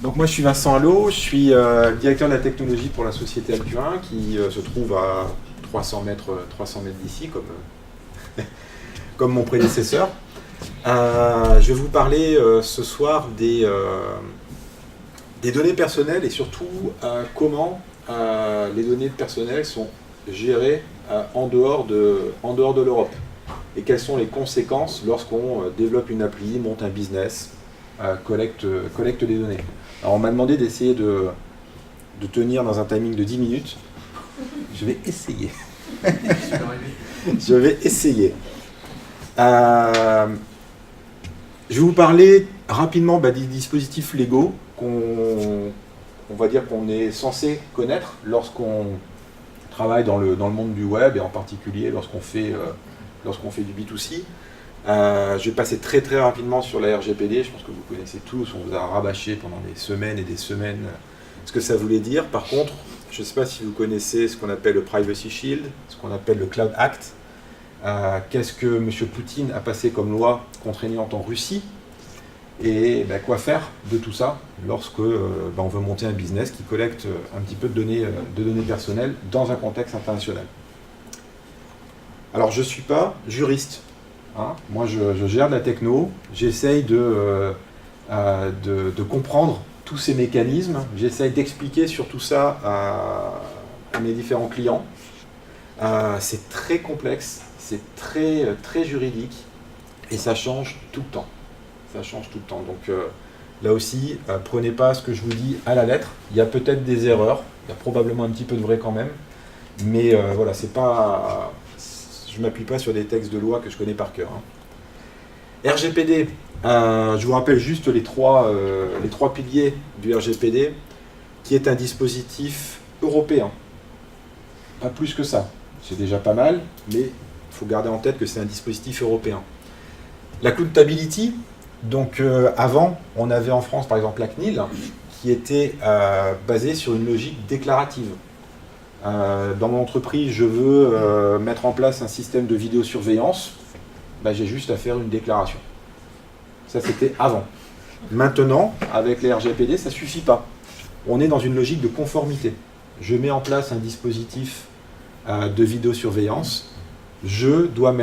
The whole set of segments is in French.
Donc moi je suis Vincent Allot, je suis directeur de la technologie pour la société Alcuin qui se trouve à 300 mètres d'ici comme mon prédécesseur. Je vais vous parler ce soir des données personnelles et surtout comment les données personnelles sont gérées en dehors de l'Europe et quelles sont les conséquences lorsqu'on développe une appli, monte un business, collecte des données. Alors on m'a demandé d'essayer de tenir dans un timing de 10 minutes. Je vais essayer. Je vais essayer. Je vais vous parler rapidement des dispositifs légaux qu'on va dire qu'on est censé connaître lorsqu'on travaille dans le monde du web et en particulier lorsqu'on fait du B2C. Je vais passer très rapidement sur la RGPD, je pense que vous connaissez tous, on vous a rabâché pendant des semaines et des semaines ce que ça voulait dire. Par contre, je ne sais pas si vous connaissez ce qu'on appelle le Privacy Shield, ce qu'on appelle le Cloud Act. Qu'est-ce que M. Poutine a passé comme loi contraignante en Russie et quoi faire de tout ça lorsque on veut monter un business qui collecte un petit peu de données personnelles dans un contexte international. Alors je ne suis pas juriste. Moi, je gère de la techno, j'essaye de comprendre tous ces mécanismes, j'essaye d'expliquer sur tout ça à mes différents clients. C'est très complexe, c'est très juridique et ça change tout le temps. Donc là aussi, prenez pas ce que je vous dis à la lettre. Il y a peut-être des erreurs, il y a probablement un petit peu de vrai quand même, mais voilà, c'est pas... Je ne m'appuie pas sur des textes de loi que je connais par cœur. RGPD, je vous rappelle juste les trois piliers du RGPD, qui est un dispositif européen. Pas plus que ça. C'est déjà pas mal, mais il faut garder en tête que c'est un dispositif européen. L'accountability, donc avant, on avait en France par exemple la CNIL, qui était basée sur une logique déclarative. Dans mon entreprise, je veux mettre en place un système de vidéosurveillance, j'ai juste à faire une déclaration. Ça, c'était avant. Maintenant, avec les RGPD, ça ne suffit pas. On est dans une logique de conformité. Je mets en place un dispositif de vidéosurveillance, je dois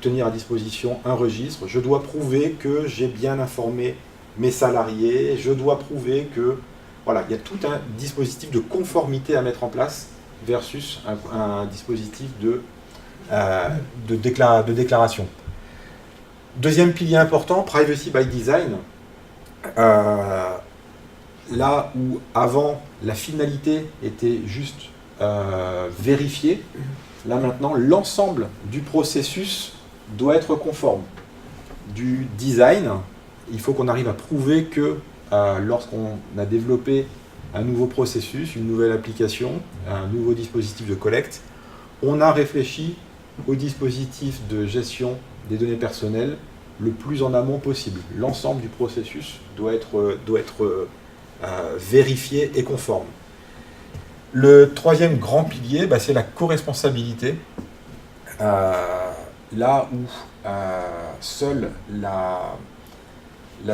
tenir à disposition un registre, je dois prouver que j'ai bien informé mes salariés, je dois prouver que... Voilà, il y a tout un dispositif de conformité à mettre en place versus un dispositif de déclaration. Deuxième pilier important, Privacy by Design. Là où avant la finalité était juste vérifiée, là maintenant l'ensemble du processus doit être conforme. Du design, il faut qu'on arrive à prouver que lorsqu'on a développé un nouveau processus, une nouvelle application, un nouveau dispositif de collecte, on a réfléchi au dispositif de gestion des données personnelles le plus en amont possible. L'ensemble du processus doit être vérifié et conforme. Le troisième grand pilier, c'est la co-responsabilité. Là où seule la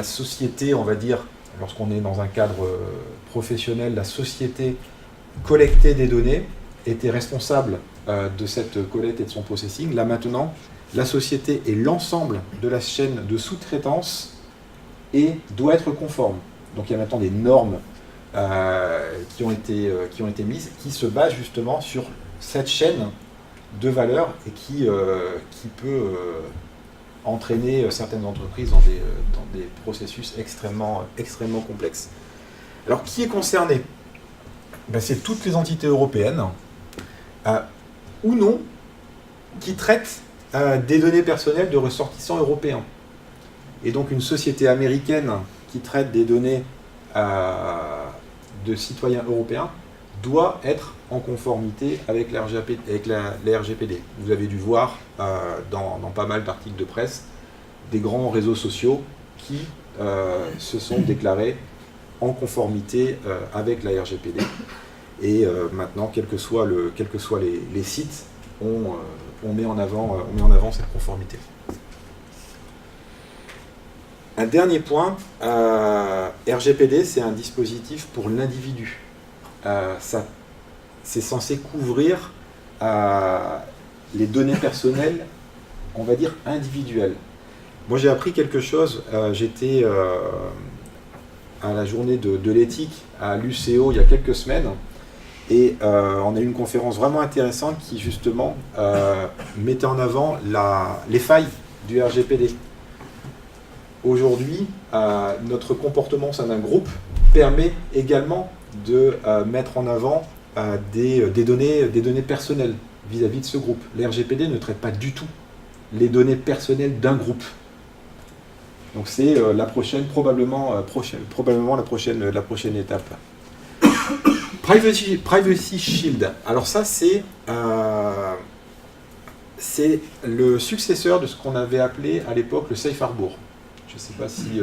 société, on va dire, lorsqu'on est dans un cadre professionnel, la société collectait des données, était responsable de cette collecte et de son processing. Là maintenant, la société et l'ensemble de la chaîne de sous-traitance doit être conforme. Donc il y a maintenant des normes qui ont été mises, qui se basent justement sur cette chaîne de valeur et qui peut entraîner certaines entreprises dans des processus extrêmement complexes. Alors, qui est concerné ? C'est toutes les entités européennes, ou non, qui traitent des données personnelles de ressortissants européens. Et donc, une société américaine qui traite des données de citoyens européens doit être en conformité avec la RGPD. Vous avez dû voir dans pas mal d'articles de presse des grands réseaux sociaux qui se sont déclarés en conformité avec la RGPD. Et maintenant, quels que soient les sites, on met en avant cette conformité. Un dernier point, RGPD, c'est un dispositif pour l'individu. C'est censé couvrir les données personnelles, on va dire individuelles. Moi, j'ai appris quelque chose. J'étais à la journée de l'éthique à l'UCO il y a quelques semaines. Et on a eu une conférence vraiment intéressante qui, justement, mettait en avant les failles du RGPD. Aujourd'hui, notre comportement au sein d'un groupe permet également de mettre en avant des données personnelles vis-à-vis de ce groupe. Le RGPD ne traite pas du tout les données personnelles d'un groupe. Donc c'est probablement la prochaine étape. Privacy Shield. Alors ça, c'est le successeur de ce qu'on avait appelé à l'époque le Safe Harbor. Je ne sais pas si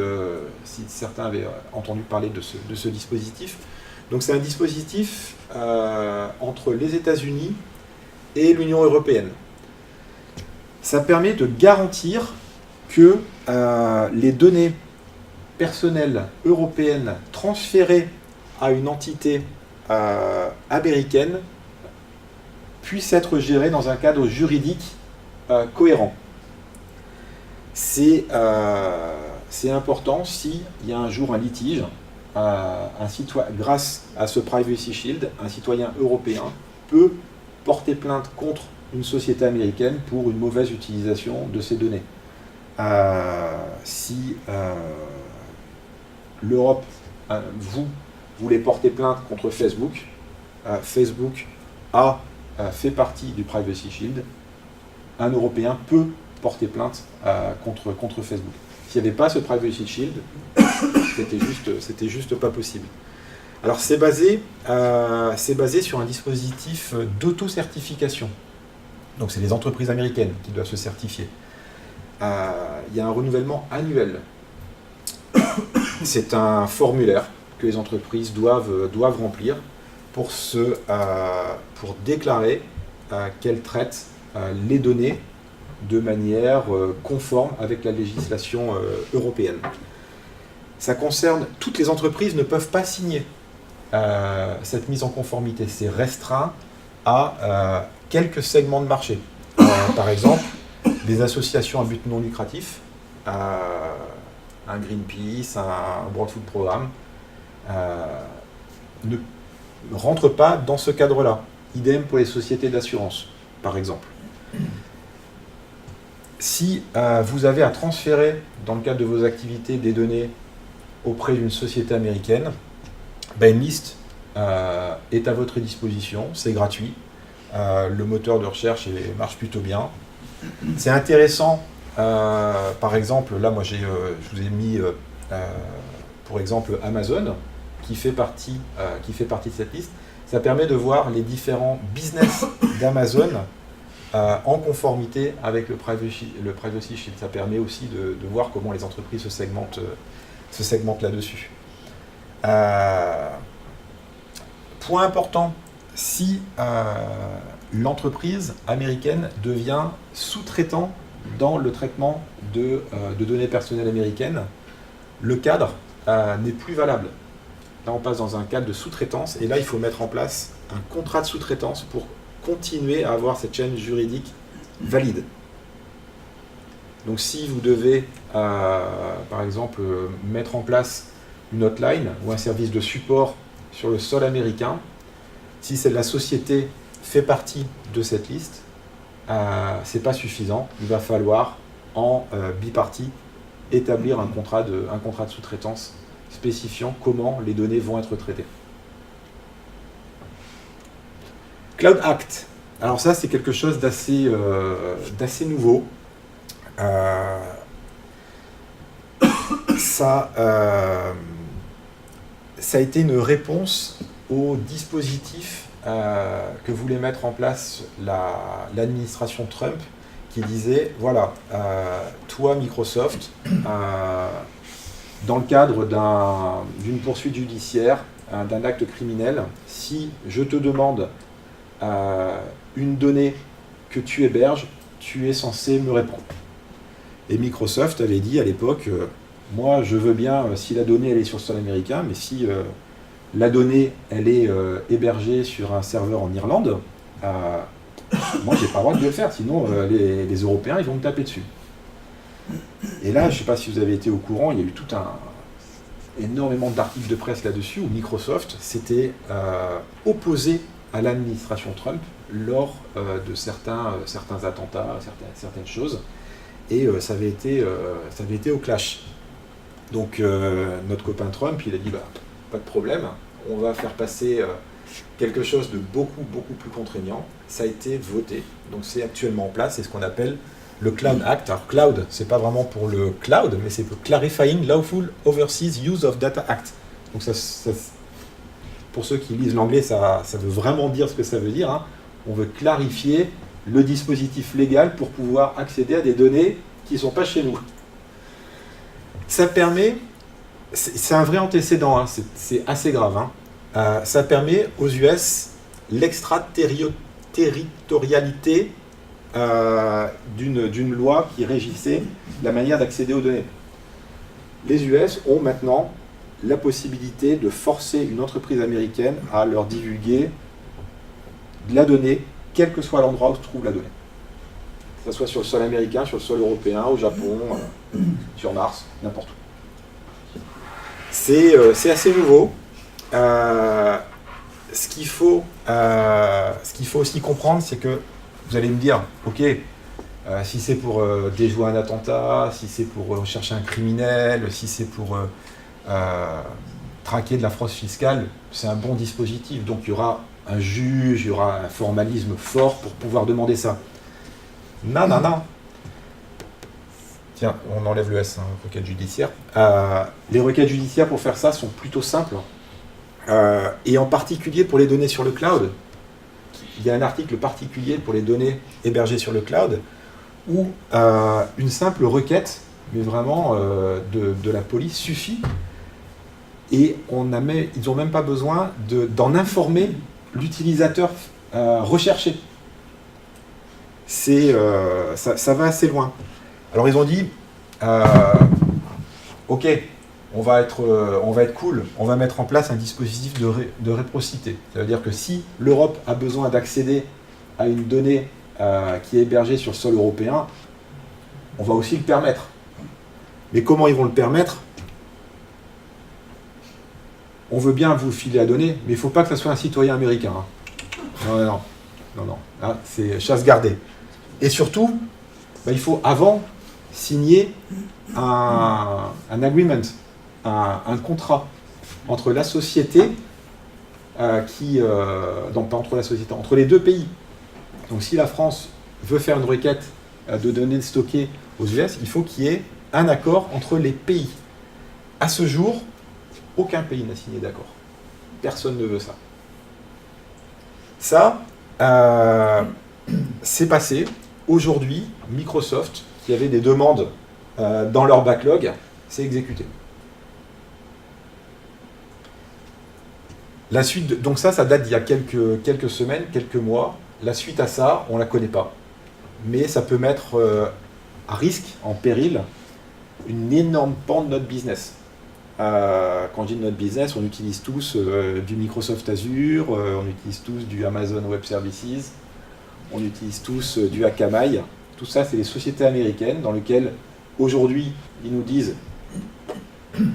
certains avaient entendu parler de ce dispositif. Donc c'est un dispositif entre les États-Unis et l'Union européenne. Ça permet de garantir que les données personnelles européennes transférées à une entité américaine puissent être gérées dans un cadre juridique cohérent. C'est important s'il y a un jour un litige, grâce à ce Privacy Shield, un citoyen européen peut porter plainte contre une société américaine pour une mauvaise utilisation de ses données. Si l'Europe, vous voulez porter plainte contre Facebook, Facebook fait partie du Privacy Shield, un Européen peut porter plainte contre Facebook. S'il n'y avait pas ce Privacy Shield, c'était juste pas possible. Alors c'est basé sur un dispositif d'auto-certification. Donc c'est les entreprises américaines qui doivent se certifier. Il y a un renouvellement annuel. C'est un formulaire que les entreprises doivent remplir pour déclarer qu'elles traitent les données de manière conforme avec la législation européenne. Ça concerne toutes les entreprises, ne peuvent pas signer cette mise en conformité. C'est restreint à quelques segments de marché. Par exemple, des associations à but non lucratif, un Greenpeace, un World Food Programme, ne rentrent pas dans ce cadre-là. Idem pour les sociétés d'assurance, par exemple. Si vous avez à transférer, dans le cadre de vos activités, des données auprès d'une société américaine, une liste est à votre disposition, c'est gratuit. Le moteur de recherche marche plutôt bien. C'est intéressant, par exemple, là moi je vous ai mis pour exemple Amazon qui fait partie de cette liste. Ça permet de voir les différents business d'Amazon en conformité avec le Privacy Shield. Ça permet aussi de voir comment les entreprises se segmentent là-dessus. Point important, si l'entreprise américaine devient sous-traitant dans le traitement de données personnelles américaines, le cadre n'est plus valable. Là, on passe dans un cadre de sous-traitance, et là, il faut mettre en place un contrat de sous-traitance pour continuer à avoir cette chaîne juridique valide. Donc, si vous devez, par exemple, mettre en place une hotline ou un service de support sur le sol américain, si la société fait partie de cette liste, c'est pas suffisant. Il va falloir en bipartie établir un contrat de sous-traitance spécifiant comment les données vont être traitées. Cloud Act. Alors ça, c'est quelque chose d'assez nouveau. Ça a été une réponse au dispositif que voulait mettre en place l'administration Trump, qui disait, voilà, toi Microsoft, dans le cadre d'une poursuite judiciaire, d'un acte criminel, si je te demande une donnée que tu héberges, tu es censé me répondre. Et Microsoft avait dit à l'époque, moi je veux bien si la donnée elle est sur le sol américain, mais si la donnée elle est hébergée sur un serveur en Irlande, moi j'ai pas le droit de le faire, sinon les Européens ils vont me taper dessus. Et là, je ne sais pas si vous avez été au courant, il y a eu énormément d'articles de presse là-dessus où Microsoft s'était opposé à l'administration Trump lors de certains attentats, certaines choses, et ça avait été au clash. Donc notre copain Trump, il a dit pas de problème, on va faire passer quelque chose de beaucoup plus contraignant. Ça a été voté, donc c'est actuellement en place, c'est ce qu'on appelle le Cloud Act. Alors Cloud, c'est pas vraiment pour le cloud, mais c'est pour Clarifying Lawful Overseas Use of Data Act. Donc pour ceux qui lisent l'anglais, ça veut vraiment dire ce que ça veut dire. Hein. On veut clarifier le dispositif légal pour pouvoir accéder à des données qui ne sont pas chez nous. Ça permet, c'est un vrai antécédent, hein, c'est assez grave. Hein. Ça permet aux US l'extraterritorialité d'une loi qui régissait la manière d'accéder aux données. Les US ont maintenant la possibilité de forcer une entreprise américaine à leur divulguer de la donnée, quel que soit l'endroit où se trouve la donnée. Que ce soit sur le sol américain, sur le sol européen, au Japon, sur Mars, n'importe où. C'est assez nouveau. Ce qu'il faut aussi comprendre, c'est que vous allez me dire, ok, si c'est pour déjouer un attentat, si c'est pour chercher un criminel, si c'est pour traquer de la fraude fiscale, c'est un bon dispositif. Donc il y aura un juge, il y aura un formalisme fort pour pouvoir demander ça. Non. Tiens, on enlève le S, hein, requête judiciaire. Les requêtes judiciaires pour faire ça sont plutôt simples. Et en particulier pour les données sur le cloud. Il y a un article particulier pour les données hébergées sur le cloud où une simple requête, mais vraiment de la police, suffit. Et ils n'ont même pas besoin d'en informer l'utilisateur recherché. Ça va assez loin. Alors ils ont dit, ok, on va être cool, on va mettre en place un dispositif de réciprocité. Ça veut dire que si l'Europe a besoin d'accéder à une donnée qui est hébergée sur le sol européen, on va aussi le permettre. Mais comment ils vont le permettre ? On veut bien vous filer la donnée, mais il ne faut pas que ça soit un citoyen américain. Hein. Non. Là, c'est chasse gardée. Et surtout, il faut avant signer un agreement, un contrat entre la société entre les deux pays. Donc si la France veut faire une requête de données stockées aux US, il faut qu'il y ait un accord entre les pays. À ce jour, aucun pays n'a signé d'accord. Personne ne veut ça. Ça, c'est passé. Aujourd'hui, Microsoft, qui avait des demandes dans leur backlog, s'est exécuté. La suite, donc ça date d'il y a quelques semaines, quelques mois. La suite à ça, on ne la connaît pas. Mais ça peut mettre à risque, en péril, une énorme pan de notre business. Quand je dis notre business, on utilise tous du Microsoft Azure, on utilise tous du Amazon Web Services, on utilise tous du Akamai. Tout ça, c'est des sociétés américaines dans lesquelles, aujourd'hui, ils nous disent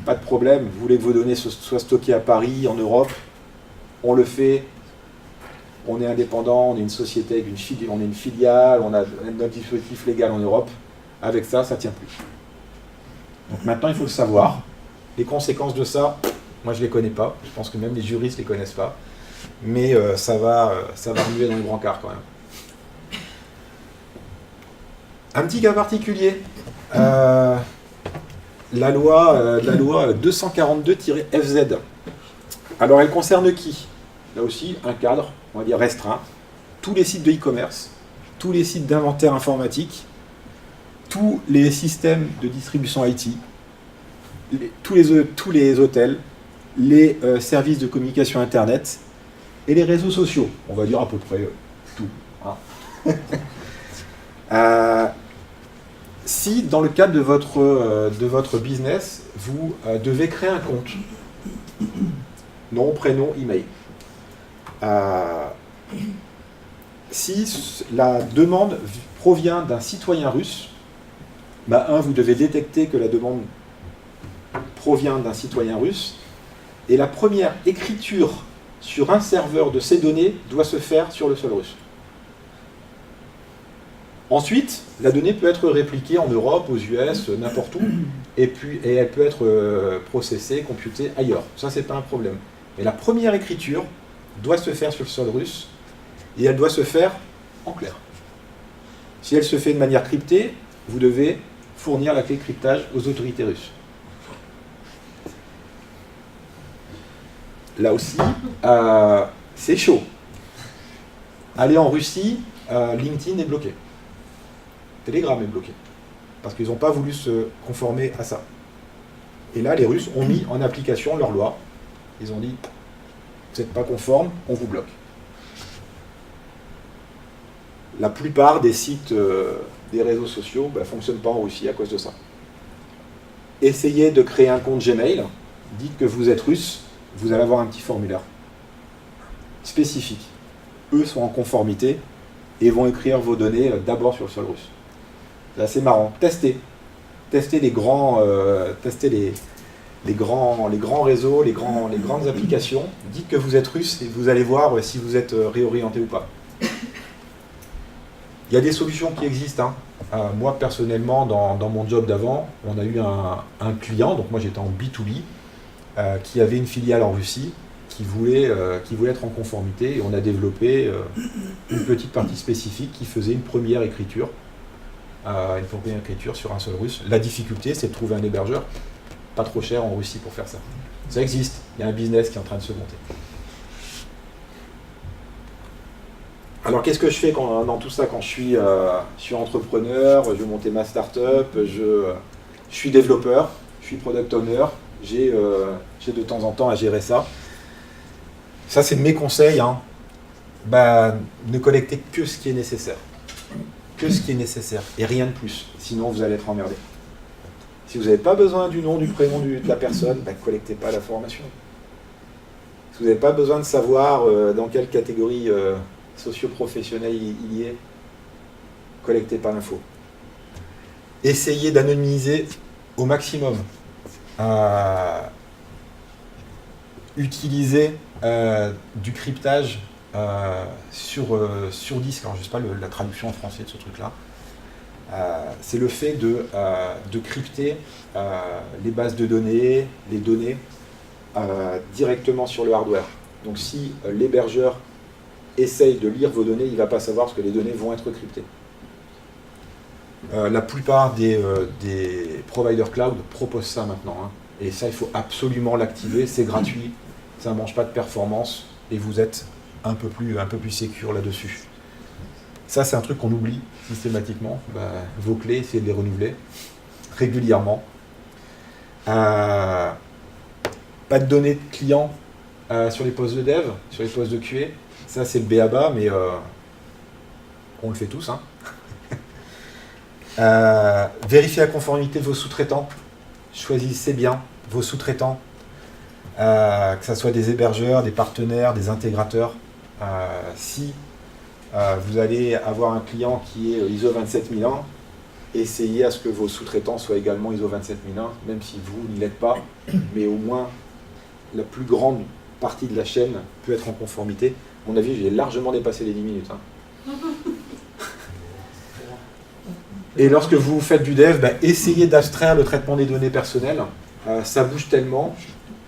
pas de problème, vous voulez que vos données soient stockées à Paris, en Europe, on le fait, on est indépendant, on est une société, on est une filiale, on a notre dispositif légal en Europe. Avec ça, ça ne tient plus. Donc maintenant, il faut le savoir. Les conséquences de ça, moi je ne les connais pas. Je pense que même les juristes ne les connaissent pas. Mais ça va remuer dans le brancard quand même. Un petit cas particulier. La loi 242-FZ. Alors elle concerne qui ? Là aussi, un cadre, on va dire restreint. Tous les sites de e-commerce, tous les sites d'inventaire informatique, tous les systèmes de distribution IT, tous les hôtels, les services de communication Internet et les réseaux sociaux. On va dire à peu près tout. Hein. Si, dans le cadre de votre business, vous devez créer un compte, nom, prénom, email, si la demande provient d'un citoyen russe, vous devez détecter que la demande provient d'un citoyen russe, et la première écriture sur un serveur de ces données doit se faire sur le sol russe. Ensuite, la donnée peut être répliquée en Europe, aux US, n'importe où, et elle peut être processée, computée ailleurs. Ça, c'est pas un problème. Mais la première écriture doit se faire sur le sol russe, et elle doit se faire en clair. Si elle se fait de manière cryptée, vous devez fournir la clé de cryptage aux autorités russes. Là aussi, c'est chaud. Aller en Russie, LinkedIn est bloqué. Telegram est bloqué. Parce qu'ils n'ont pas voulu se conformer à ça. Et là, les Russes ont mis en application leur loi. Ils ont dit, vous n'êtes pas conforme, on vous bloque. La plupart des sites des réseaux sociaux ne fonctionnent pas en Russie à cause de ça. Essayez de créer un compte Gmail, dites que vous êtes russe, vous allez avoir un petit formulaire spécifique. Eux sont en conformité et vont écrire vos données d'abord sur le sol russe. C'est assez marrant. Testez les grands, les grands réseaux, les grandes applications. Dites que vous êtes russe et vous allez voir si vous êtes réorienté ou pas. Il y a des solutions qui existent. Moi, personnellement, dans mon job d'avant, on a eu un client, donc moi j'étais en B2B, qui avait une filiale en Russie, qui voulait être en conformité, et on a développé une petite partie spécifique qui faisait une première écriture sur un sol russe. La difficulté, c'est de trouver un hébergeur pas trop cher en Russie pour faire ça. Ça existe, il y a un business qui est en train de se monter. Alors qu'est-ce que je fais dans tout ça quand je suis entrepreneur, je veux monter ma start-up, je suis développeur, je suis product owner, j'ai de temps en temps à gérer ça. Ça, c'est mes conseils. Ne collectez que ce qui est nécessaire. Que ce qui est nécessaire et rien de plus. Sinon, vous allez être emmerdé. Si vous n'avez pas besoin du nom, du prénom de la personne, ne collectez pas l'information. Si vous n'avez pas besoin de savoir dans quelle catégorie socio-professionnelle il y est, collectez pas l'info. Essayez d'anonymiser au maximum. Utilisez du cryptage sur disque. Alors, je ne sais pas la traduction en français de ce truc-là. C'est le fait de crypter les bases de données, les données, directement sur le hardware. Donc si l'hébergeur essaye de lire vos données, il ne va pas savoir parce que les données vont être cryptées. La plupart des providers cloud proposent ça maintenant. Et ça, il faut absolument l'activer, c'est gratuit, ça ne mange pas de performance, et vous êtes un peu plus sécure là-dessus. Ça, c'est un truc qu'on oublie systématiquement. Vos clés, essayez de les renouveler régulièrement. Pas de données de clients sur les postes de dev, sur les postes de QA. Ça, c'est le b.a.-ba, mais on le fait tous. Vérifiez la conformité de vos sous-traitants. Choisissez bien vos sous-traitants, que ce soit des hébergeurs, des partenaires, des intégrateurs. Si vous allez avoir un client qui est ISO 27001, essayez à ce que vos sous-traitants soient également ISO 27001, même si vous n'y l'êtes pas, mais au moins la plus grande partie de la chaîne peut être en conformité. À mon avis, j'ai largement dépassé les 10 minutes. Et lorsque vous faites du dev, essayez d'abstraire le traitement des données personnelles. Ça bouge tellement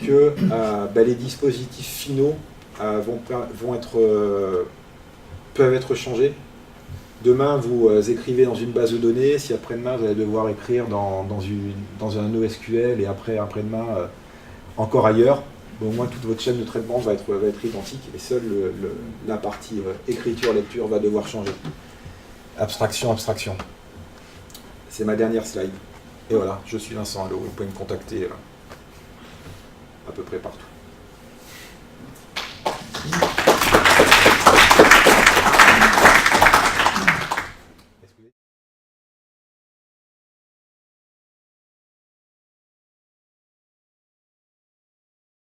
que les dispositifs finaux peuvent être changés. Demain, vous écrivez dans une base de données. Si après-demain, vous allez devoir écrire dans un NoSQL et après-demain encore ailleurs, au moins toute votre chaîne de traitement va être identique et seule la partie écriture-lecture va devoir changer. Abstraction. C'est ma dernière slide. Et voilà, je suis Vincent Allo, vous pouvez me contacter à peu près partout.